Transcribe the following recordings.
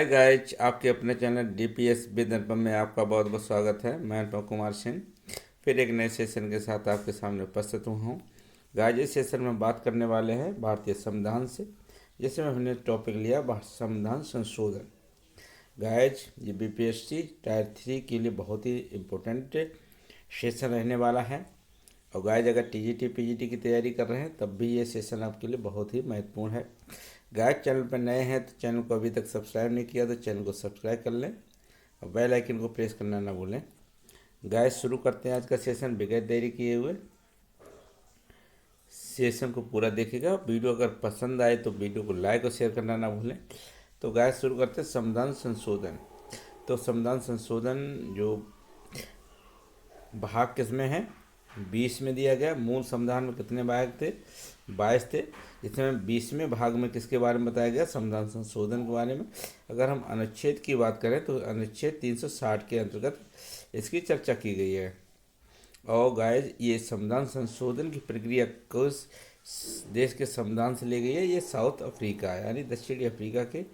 Hi guys, आपके अपने channel DPS with अनुपम में आपका बहुत बहुत स्वागत है। मैं अनुपम कुमार सिंह फिर एक नए सेशन के साथ आपके सामने उपस्थित हुआ हूँ। गाइज, इस सेशन में बात करने वाले हैं भारतीय संविधान से, जिसमें हमने टॉपिक लिया संविधान संशोधन। गाइज, ये बीपीएससी टायर 3 के लिए बहुत ही इम्पोर्टेंट सेशन रहने वाला है। और गाइज, अगर टीजीटी पीजीटी की तैयारी कर रहे हैं तब भी ये सेशन आपके लिए बहुत ही महत्वपूर्ण है। गाइज, चैनल पर नए हैं तो चैनल को अभी तक सब्सक्राइब नहीं किया तो चैनल को सब्सक्राइब कर लें और बेल आइकन को प्रेस करना ना भूलें। गाइज, शुरू करते हैं आज का सेशन बगैर देरी किए हुए। सेशन को पूरा देखिएगा। वीडियो अगर पसंद आए तो वीडियो को लाइक और शेयर करना ना भूलें। तो गाइज, शुरू करते हैं संविधान संशोधन। तो संविधान संशोधन जो भाग किसमें है, 20 में दिया गया। मूल संविधान में कितने भाग थे, 22 थे। इसमें 20वें भाग में किसके बारे में बताया गया, संविधान संशोधन के बारे में। अगर हम अनुच्छेद की बात करें तो अनुच्छेद 360 के अंतर्गत इसकी चर्चा की गई है। और गाइज, ये संविधान संशोधन की प्रक्रिया किस देश के संविधान से ली गई है, ये साउथ अफ्रीका यानी दक्षिणी अफ्रीका के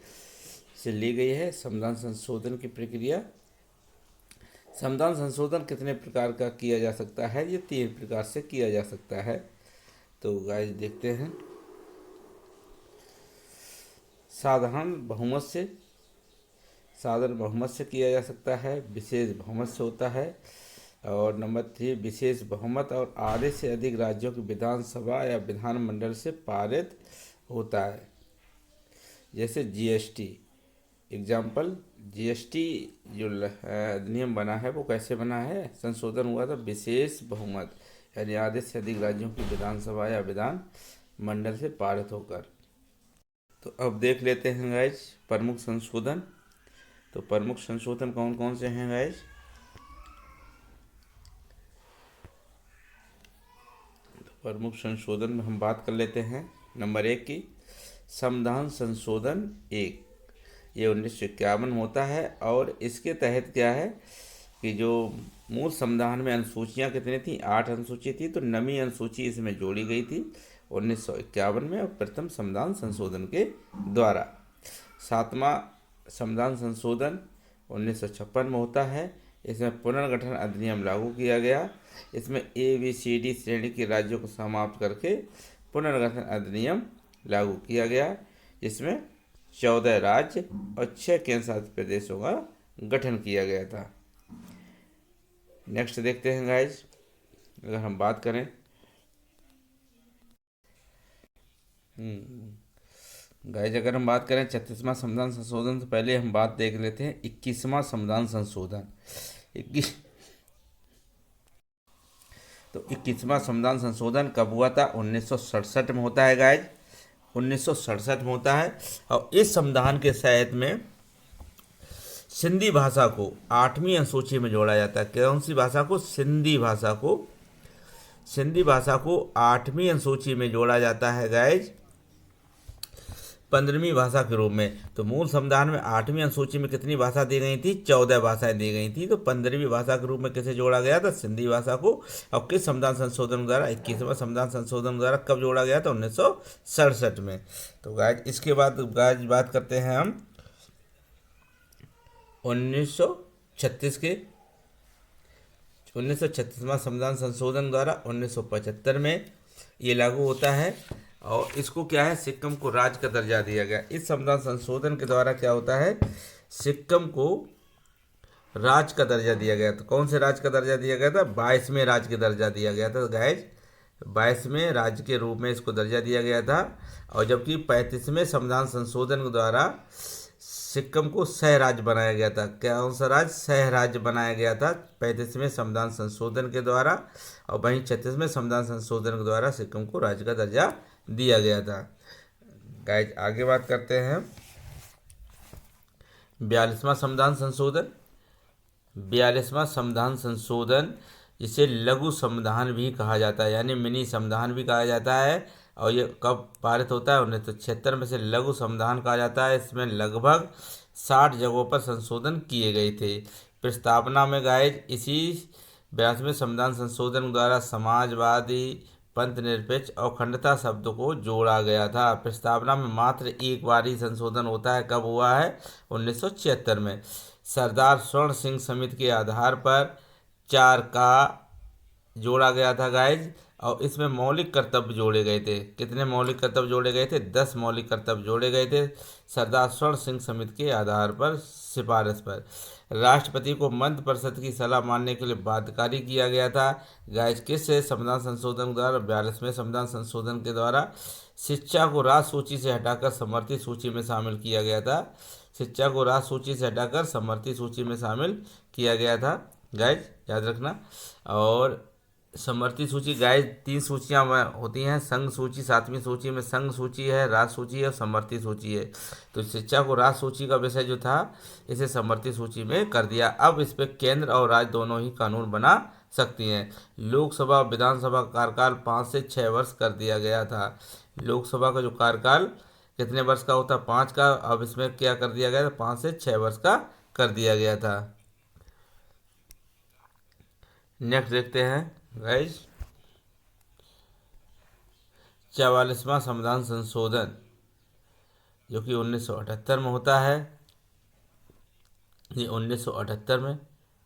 से ली गई है संविधान संशोधन की प्रक्रिया। संविधान संशोधन कितने प्रकार का किया जा सकता है, ये 3 प्रकार से किया जा सकता है। तो गाइस देखते हैं। साधारण बहुमत से किया जा सकता है, विशेष बहुमत से होता है, और नंबर 3 विशेष बहुमत और आधे से अधिक राज्यों की विधानसभा या विधानमंडल से पारित होता है। जैसे जीएसटी एग्जाम्पल, जीएसटी जो अधिनियम बना है वो कैसे बना है, संशोधन हुआ था विशेष बहुमत यानी आधे से अधिक राज्यों की विधानसभा या विधान मंडल से पारित होकर। तो अब देख लेते हैं गाइज प्रमुख संशोधन। तो प्रमुख संशोधन कौन कौन से हैं गाइज। तो प्रमुख संशोधन में हम बात कर लेते हैं नंबर 1 की, संविधान संशोधन 1। ये 1951 में होता है और इसके तहत क्या है कि जो मूल संविधान में अनुसूचियाँ कितनी थी, 8 अनुसूची थी, तो नवीं अनुसूची इसमें जोड़ी गई थी 1951 में और प्रथम संविधान संशोधन के द्वारा। 7वां संविधान संशोधन 1956 में होता है। इसमें पुनर्गठन अधिनियम लागू किया गया। इसमें ABCD श्रेणी के राज्यों को समाप्त करके पुनर्गठन अधिनियम लागू किया गया, जिसमें 14 राज्य और 6 केंद्र शासित प्रदेशों का गठन किया गया था। नेक्स्ट देखते हैं गाइज, अगर हम बात करें गाइज अगर हम बात करें 36वां संविधान संशोधन से पहले हम बात देख लेते हैं 21वां संविधान संशोधन। 21वां संविधान संशोधन कब हुआ था, 1967 में होता है गाइज, 1967 में होता है। और इस संविधान के तहत में सिंधी भाषा को 8वीं अनुसूची में जोड़ा जाता है। कौन सी भाषा को, सिंधी भाषा को 8वीं अनुसूची में जोड़ा जाता है गाइज 15वीं भाषा के रूप में। तो मूल संविधान में 8वीं अनुसूची में कितनी भाषा दी गई थी, 14 भाषाएं दी गई थी। तो 15वीं भाषा के रूप में किसे जोड़ा गया था, सिंधी भाषा को। और किस संविधान संशोधन द्वारा, 21वां संविधान संशोधन द्वारा कब जोड़ा गया था, 1967 में। तो गाइज इसके बाद गाइज बात करते हैं हम 1936वां संविधान संशोधन द्वारा 1975 में ये लागू होता है। और इसको क्या है, सिक्किम को राज्य का दर्जा दिया गया। इस संविधान संशोधन के द्वारा क्या होता है, सिक्किम को राज्य का दर्जा दिया गया। तो कौन से राज्य का दर्जा दिया गया था, 22वें राज्य का दर्जा दिया गया था गाइज, 22वें राज्य के रूप में इसको दर्जा दिया गया था। और जबकि 35वें संविधान संशोधन के द्वारा सिक्किम को सह राज्य बनाया गया था। कौन सा राज्य, सह राज्य बनाया गया था 35वें संविधान संशोधन के द्वारा। और वहीं 36वें संविधान संशोधन के द्वारा सिक्किम को राज्य का दर्जा दिया गया था। गाइज आगे बात करते हैं 42वां संविधान संशोधन। 42वां संविधान संशोधन जिसे लघु संविधान भी कहा जाता है यानी मिनी संविधान भी कहा जाता है। और ये कब पारित होता है, 1976 में से लघु संविधान कहा जाता है। इसमें लगभग 60 जगहों पर संशोधन किए गए थे। प्रस्तावना में गाइज इसी 82वें संविधान संशोधन द्वारा समाजवादी पंथ निरपेक्ष और अखंडता शब्द को जोड़ा गया था। प्रस्तावना में मात्र एक बार ही संशोधन होता है, कब हुआ है? 1976 में। सरदार स्वर्ण सिंह समिति के आधार पर 4 का जोड़ा गया था गाइज, और इसमें मौलिक कर्तव्य जोड़े गए थे। कितने मौलिक कर्तव्य जोड़े गए थे? 10 मौलिक कर्तव्य जोड़े गए थे सरदार स्वर्ण सिंह समिति के आधार पर, सिफारिश पर। राष्ट्रपति को मंत्रि परिषद की सलाह मानने के लिए बाध्यकारी किया गया था गाइज, किससे? संविधान संशोधन द्वारा, 42वें संविधान संशोधन के द्वारा। शिक्षा को राज्य सूची से हटाकर समर्थित सूची में शामिल किया गया था। शिक्षा को राज्य सूची से हटाकर समर्थित सूची में शामिल किया गया था गाइज, याद रखना। और समर्थित सूची गाइज 3 सूचियाँ होती हैं, संघ सूची 7वीं सूची में संघ सूची है, राज्य सूची है और समर्थित सूची है। तो शिक्षा को राज्य सूची का विषय जो था, इसे समर्थित सूची में कर दिया। अब इस पर केंद्र और राज्य दोनों ही कानून बना सकती हैं। लोकसभा विधानसभा का कार्यकाल 5 से 6 वर्ष कर दिया गया था। लोकसभा का जो कार्यकाल कितने वर्ष का होता? 5 का। अब इसमें क्या कर दिया गया था? 5 से 6 वर्ष का कर दिया गया था। नेक्स्ट देखते हैं गाइज, 44वां संविधान संशोधन जो कि 1978 में होता है। ये 1978 में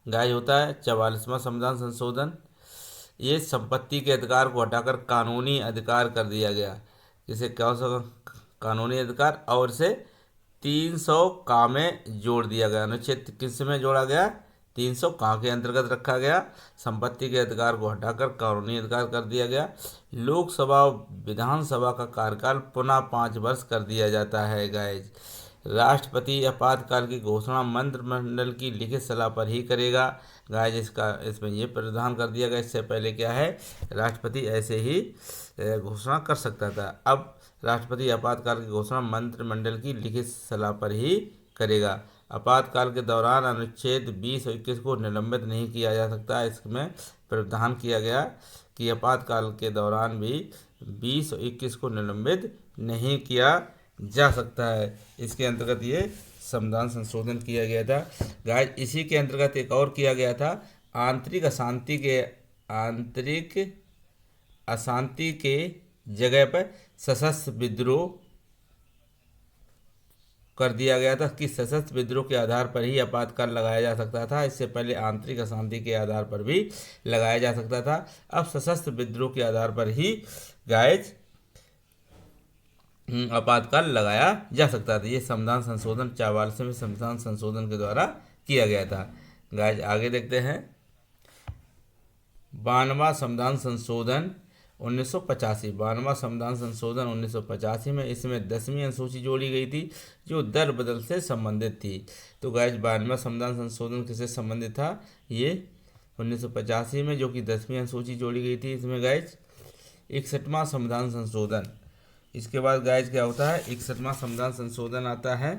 गाइज होता है 44वां संविधान संशोधन। ये संपत्ति के अधिकार को हटाकर कानूनी अधिकार कर दिया गया। जिसे क्या हो सका? कानूनी अधिकार, और इसे 300 का में जोड़ दिया गया। अनुच्छेद किस में जोड़ा गया? 300 का के अंतर्गत रखा गया। संपत्ति के अधिकार को हटाकर कानूनी अधिकार कर दिया गया। लोकसभा विधानसभा का कार्यकाल पुनः 5 वर्ष कर दिया जाता है गाइज। राष्ट्रपति आपातकाल की घोषणा मंत्रिमंडल की लिखित सलाह पर ही करेगा गाइज। इसमें ये प्रावधान कर दिया गया। इससे पहले क्या है? राष्ट्रपति ऐसे ही घोषणा कर सकता था। अब राष्ट्रपति आपातकाल की घोषणा मंत्रिमंडल की लिखित सलाह पर ही करेगा। आपातकाल के दौरान अनुच्छेद 20 और 21 को निलंबित नहीं किया जा सकता। इसमें प्रावधान किया गया कि आपातकाल के दौरान भी 20 और 21 को निलंबित नहीं किया जा सकता है। इसके अंतर्गत ये संविधान संशोधन किया गया था गाइज। इसी के अंतर्गत एक और किया गया था, आंतरिक अशांति के जगह पर सशस्त्र विद्रोह कर दिया गया था कि सशस्त्र विद्रोह के आधार पर ही आपातकाल लगाया जा सकता था। इससे पहले आंतरिक अशांति के आधार पर भी लगाया जा सकता था। अब सशस्त्र विद्रोह के आधार पर ही गाइज आपातकाल लगाया जा सकता था। ये संविधान संशोधन 44वें संविधान संशोधन के द्वारा किया गया था गाइज। आगे देखते हैं 92वां संविधान संशोधन 1985। 92वां संविधान संशोधन 1985 में, इसमें 10वीं अनुसूची जोड़ी गई थी जो दर बदल से संबंधित थी। तो गाइज 92वां संविधान संशोधन किससे संबंधित था? ये 1985 में, जो कि 10वीं अनुसूची जोड़ी गई थी। इसमें गाइज 61वां संविधान संशोधन। इसके बाद गाइज क्या होता है? 61वां संविधान संशोधन आता है।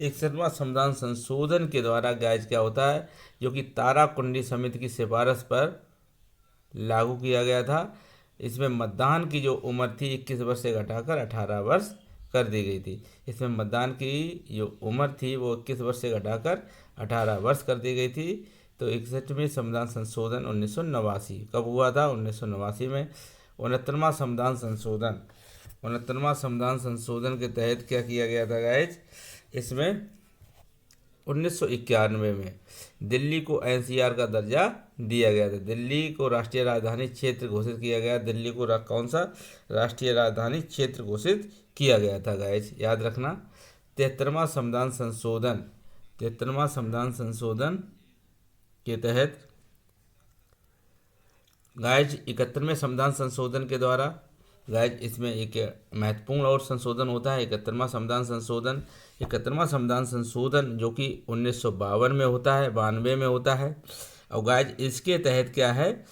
61वां संविधान संशोधन के द्वारा गाइज क्या होता है? जो कि ताराकुंडी समिति की सिफारिश पर लागू किया गया था। इसमें मतदान की जो उम्र थी 21 वर्ष से घटाकर 18 वर्ष कर दी गई थी। इसमें मतदान की जो उम्र थी वो 21 वर्ष से घटाकर 18 वर्ष कर दी गई थी। तो 61वें संविधान संशोधन 1989 कब हुआ था? 1989 में। 69वां संविधान संशोधन। 69वां संविधान संशोधन के तहत क्या किया गया था गाइज? इसमें 1991 में दिल्ली को एनसीआर का दर्जा दिया गया था। दिल्ली को राष्ट्रीय राजधानी क्षेत्र घोषित किया गया। दिल्ली को कौन सा राष्ट्रीय राजधानी क्षेत्र घोषित किया गया था गाइज, याद रखना। 73वां संविधान संशोधन। 73वां संविधान संशोधन के तहत गाइज 71वें संविधान संशोधन के द्वारा गाइज इसमें एक महत्वपूर्ण और संशोधन होता है 71वां संविधान संशोधन। 71वां संविधान संशोधन जो कि 1952 में होता है, 92 में होता है। और गाइज इसके तहत क्या है?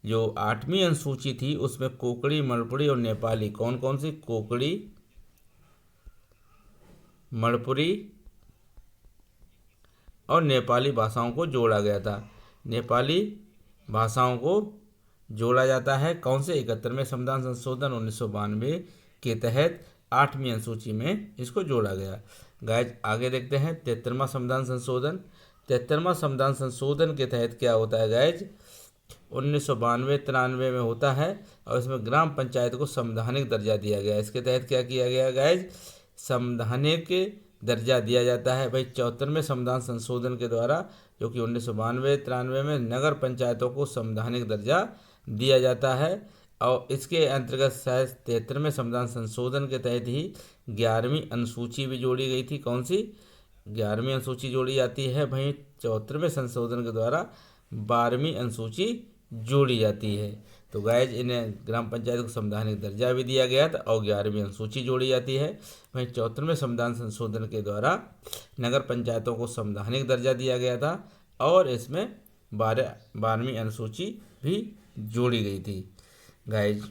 जो 8वीं अनुसूची थी उसमें कोंकणी, मणिपुरी और नेपाली, कौन कौन सी? कोंकणी, मणिपुरी और नेपाली भाषाओं को जोड़ा गया था। नेपाली भाषाओं को जोड़ा जाता है कौन से? 71वें संविधान संशोधन 1992 के तहत 8वीं अनुसूची में इसको जोड़ा गया। गाइज आगे देखते हैं 73वां संविधान संशोधन। 73वां संविधान संशोधन के तहत क्या होता है गाइज? 1992-93 में होता है और इसमें ग्राम पंचायत को संवैधानिक दर्जा दिया गया। इसके तहत क्या किया गया गाइज, संवैधानिक दर्जा दिया जाता है। भाई 74वें संविधान संशोधन के द्वारा, जो कि 1992-93 में नगर पंचायतों को संवैधानिक दर्जा दिया जाता है। और इसके अंतर्गत शायद 73वें संविधान संशोधन के तहत ही 11वीं अनुसूची भी जोड़ी गई थी। कौन सी 11वीं अनुसूची जोड़ी जाती है? भाई 74वें संशोधन के द्वारा 12वीं अनुसूची जोड़ी जाती है। तो गाइज इन्हें ग्राम पंचायत को संवैधानिक दर्जा भी दिया गया था और 11वीं अनुसूची जोड़ी जाती है। वहीं 74वें संविधान संशोधन के द्वारा नगर पंचायतों को संवैधानिक दर्जा दिया गया था और इसमें 12वीं अनुसूची भी जोड़ी गई थी। गाइज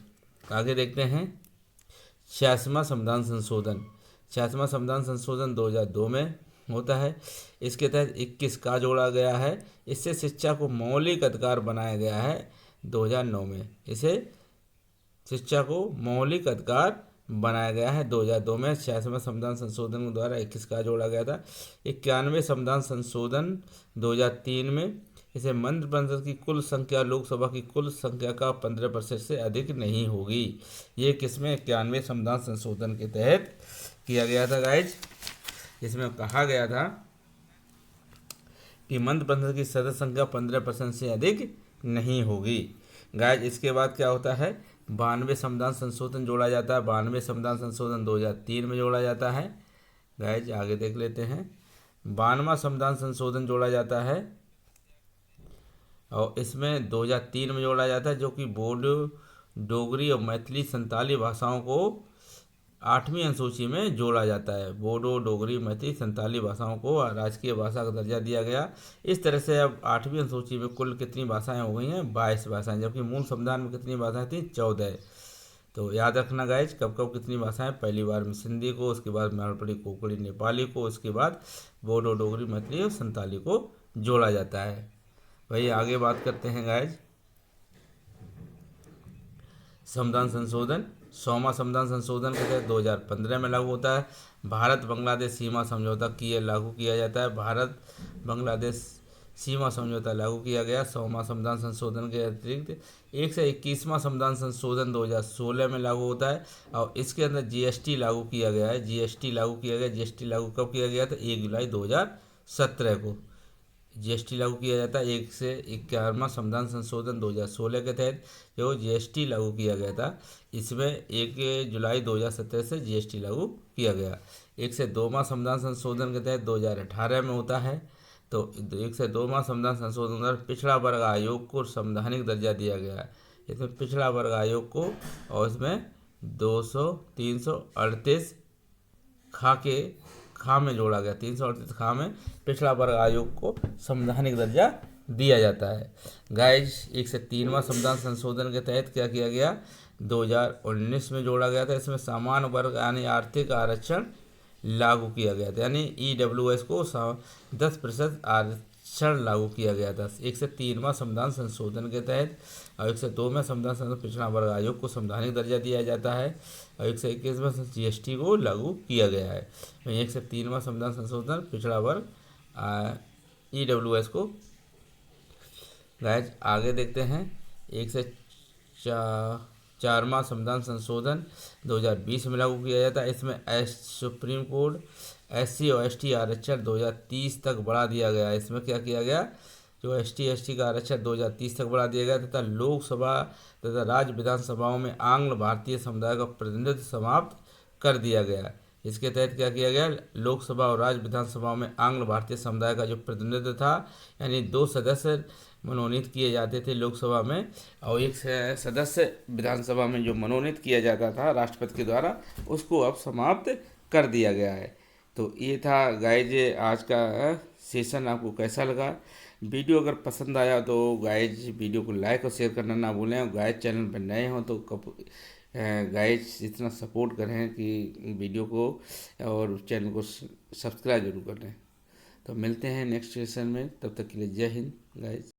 आगे देखते हैं 86वां संविधान संशोधन। 86वां संविधान संशोधन 2002 में होता है। इसके तहत 21 का जोड़ा गया है। इससे शिक्षा को मौलिक अधिकार बनाया गया है 2009 में। इसे शिक्षा को मौलिक अधिकार बनाया गया है 2002 में। 86वां संविधान संशोधन के द्वारा 21 का जोड़ा गया था। 91वें संविधान संशोधन 2003 में इसे मंत्रिपरिषद की कुल संख्या लोकसभा की कुल संख्या का 15% से अधिक नहीं होगी। ये किसमें? 91वें संविधान संशोधन के तहत किया गया था गाइज। इसमें कहा गया था कि मंत्रिपरिषद की सदस्य संख्या 15% से अधिक नहीं होगी। गाइज इसके बाद क्या होता है? 92वें संविधान संशोधन जोड़ा जाता है। 92वें संविधान संशोधन 2003 में जोड़ा जाता है। गाइज आगे देख लेते हैं। 92वां संविधान संशोधन जोड़ा जाता है और इसमें 2003 में जोड़ा जाता है, जो कि बोडो, डोगरी और मैथिली संताली भाषाओं को 8वीं अनुसूची में जोड़ा जाता है। बोडो, डोगरी, मैथिली संताली भाषाओं को राजकीय भाषा का दर्जा दिया गया। इस तरह से अब 8वीं अनुसूची में कुल कितनी भाषाएं हो गई हैं? 22 भाषाएं, जबकि मूल संविधान में कितनी भाषाएं थी? 14। तो याद रखना गाइज कब कब कितनी भाषाएं। पहली बार में सिंधी को, उसके बाद मारवाड़ी, कोंकणी, नेपाली को, उसके बाद बोडो, डोगरी, मैथिली और संताली को जोड़ा जाता है। भाई आगे बात करते हैं गाइज संविधान संशोधन। 100वां संविधान संशोधन के तहत 2015 में लागू होता है। भारत बांग्लादेश सीमा समझौता किए लागू किया जाता है। भारत बांग्लादेश सीमा समझौता लागू किया गया। 100वां संविधान संशोधन के अतिरिक्त 121वां संविधान संशोधन 2016 में लागू होता है और इसके अंदर जीएसटी लागू किया गया है। जीएसटी लागू किया गया। जीएसटी लागू कब किया गया था? 1 जुलाई 2017 को जीएसटी लागू किया जाता है। 151वां संविधान संशोधन 2016 के तहत जो जीएसटी लागू किया गया था, इसमें 1 जुलाई 2017 से जीएसटी लागू किया गया। 102वां संविधान संशोधन के तहत 2018 में होता है। तो 102वां संविधान संशोधन द्वारा पिछड़ा वर्ग आयोग को संवैधानिक दर्जा दिया गया है। इसमें पिछड़ा वर्ग आयोग को और इसमें 338 खा में जोड़ा गया। 338 खा में पिछड़ा वर्ग आयोग को संवैधानिक दर्जा दिया जाता है। गाइज 103वां संविधान संशोधन के तहत क्या किया गया? 2019 में जोड़ा गया था। इसमें सामान्य वर्ग यानी आर्थिक आरक्षण लागू किया गया था, यानी EWS को 10% आरक्षण लागू किया गया था 103वां संविधान संशोधन के तहत। और 102वें संविधान संशोधन पिछड़ा वर्ग आयोग को संवैधानिक दर्जा दिया जाता है और 121वां जीएसटी को लागू किया गया है। 103वां संविधान संशोधन पिछड़ा वर्ग EWS को। गाइज आगे देखते हैं 104वां संविधान संशोधन 2020 में लागू किया जाता है। इसमें सुप्रीम कोर्ट SC और ST आरक्षण 2030 तक बढ़ा दिया गया है। इसमें क्या किया गया? जो ST ST का आरक्षण 2030 तक बढ़ा दिया गया तथा लोकसभा तथा राज्य विधानसभाओं में आंग्ल भारतीय समुदाय का प्रतिनिधित्व समाप्त कर दिया गया। इसके तहत क्या किया गया? लोकसभा और राज्य विधानसभाओं में आंग्ल भारतीय समुदाय का जो प्रतिनिधित्व था, यानी 2 सदस्य मनोनीत किए जाते थे लोकसभा में और 1 सदस्य विधानसभा में जो मनोनीत किया जाता था राष्ट्रपति के द्वारा, उसको अब समाप्त कर दिया गया है। तो ये था गाइज आज का सेशन। आपको कैसा लगा? वीडियो अगर पसंद आया तो गाइज वीडियो को लाइक और शेयर करना ना भूलें। और गाइज चैनल पर नए हों तो गाइज इतना सपोर्ट करें कि वीडियो को और चैनल को सब्सक्राइब जरूर कर लें। तो मिलते हैं नेक्स्ट सेशन में, तब तक के लिए जय हिंद गाइज।